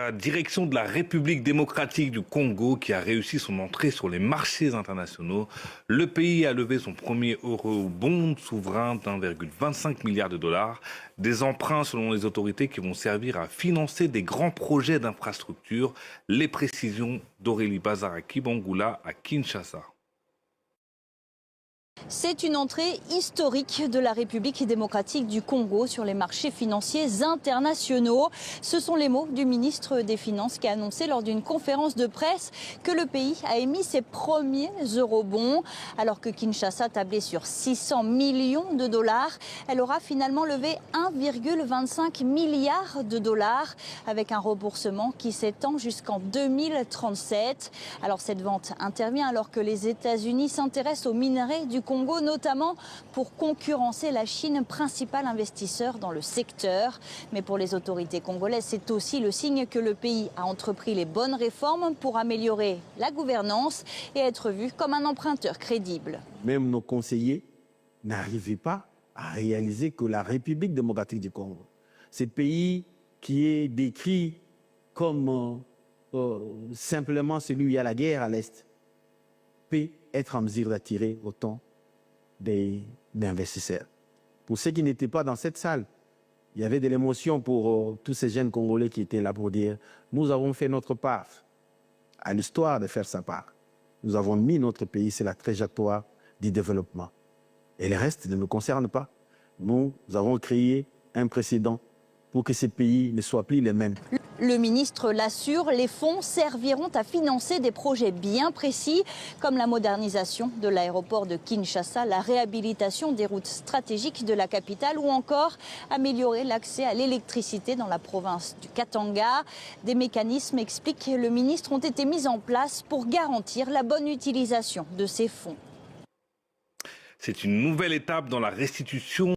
la direction de la République démocratique du Congo qui a réussi son entrée sur les marchés internationaux. Le pays a levé son premier eurobond souverain d'1,25 milliard de dollars. Des emprunts selon les autorités qui vont servir à financer des grands projets d'infrastructure. Les précisions d'Aurélie Bazaraki-Bangoula à Kinshasa. C'est une entrée historique de la République démocratique du Congo sur les marchés financiers internationaux. Ce sont les mots du ministre des Finances qui a annoncé lors d'une conférence de presse que le pays a émis ses premiers eurobonds. Alors que Kinshasa tablait sur 600 millions de dollars, elle aura finalement levé 1,25 milliard de dollars avec un remboursement qui s'étend jusqu'en 2037. Alors cette vente intervient alors que les États-Unis s'intéressent aux minerais du Congo, notamment pour concurrencer la Chine, principal investisseur dans le secteur. Mais pour les autorités congolaises, c'est aussi le signe que le pays a entrepris les bonnes réformes pour améliorer la gouvernance et être vu comme un emprunteur crédible. Même nos conseillers n'arrivaient pas à réaliser que la République démocratique du Congo, ce pays qui est décrit comme simplement celui où il y a la guerre à l'Est, peut être en mesure d'attirer autant d'investisseurs. Pour ceux qui n'étaient pas dans cette salle, il y avait de l'émotion pour tous ces jeunes Congolais qui étaient là pour dire « Nous avons fait notre part à l'histoire de faire sa part. Nous avons mis notre pays sur la trajectoire du développement. Et le reste ne nous concerne pas. Nous avons créé un précédent pour que ces pays ne soient plus les mêmes. » Le ministre l'assure, les fonds serviront à financer des projets bien précis, comme la modernisation de l'aéroport de Kinshasa, la réhabilitation des routes stratégiques de la capitale ou encore améliorer l'accès à l'électricité dans la province du Katanga. Des mécanismes, explique le ministre, ont été mis en place pour garantir la bonne utilisation de ces fonds. C'est une nouvelle étape dans la restitution